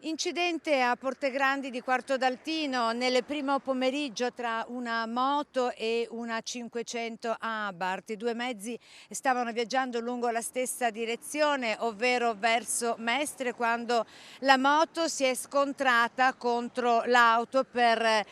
Incidente a Portegrandi di Quarto d'Altino nel primo pomeriggio tra una moto e una 500 Abarth. I due mezzi stavano viaggiando lungo la stessa direzione, ovvero verso Mestre, quando la moto si è scontrata contro l'auto per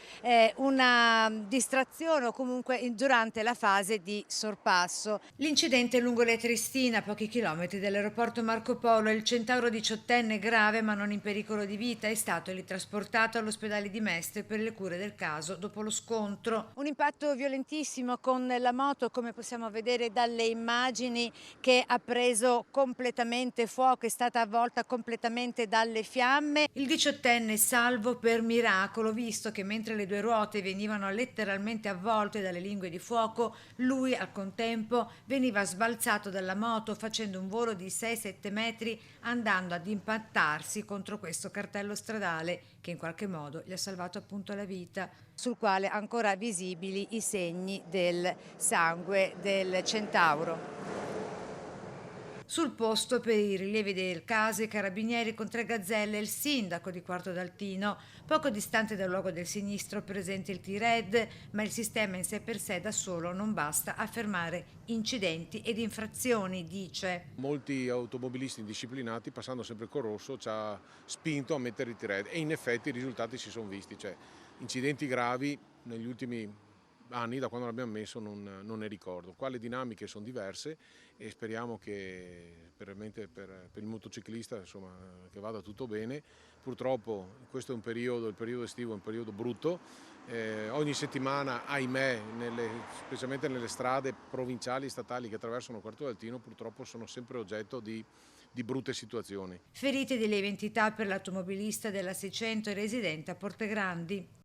una distrazione o comunque durante la fase di sorpasso. L'incidente è lungo le Triestina, a pochi chilometri dall'aeroporto Marco Polo. Il centauro diciottenne, grave ma non in pericolo di vita, è stato lì trasportato all'ospedale di Mestre per le cure del caso dopo lo scontro. Un impatto violentissimo con la moto, come possiamo vedere dalle immagini, che ha preso completamente fuoco, è stata avvolta completamente dalle fiamme. Il diciottenne è salvo per miracolo, visto che mentre le due ruote venivano letteralmente avvolte dalle lingue di fuoco, lui al contempo veniva sbalzato dalla moto facendo un volo di 6-7 metri, andando ad impattarsi contro questo cartello stradale che in qualche modo gli ha salvato appunto la vita, sul quale ancora visibili i segni del sangue del centauro. Sul posto, per i rilievi del caso, i carabinieri con 3 gazzelle e il sindaco di Quarto d'Altino. Poco distante dal luogo del sinistro presente il T-Red, ma il sistema in sé per sé da solo non basta a fermare incidenti ed infrazioni, dice. Molti automobilisti indisciplinati, passando sempre col rosso, ci ha spinto a mettere i T-Red e in effetti i risultati si sono visti, cioè incidenti gravi negli ultimi anni, da quando l'abbiamo messo, non ne ricordo. Qua le dinamiche sono diverse e speriamo che veramente per il motociclista, insomma, che vada tutto bene. Purtroppo questo è un periodo, il periodo estivo è un periodo brutto. Ogni settimana, ahimè, specialmente nelle strade provinciali e statali che attraversano Quarto d'Altino, purtroppo sono sempre oggetto di brutte situazioni. Ferite di lieve entità per l'automobilista della 600 residente a Portegrandi.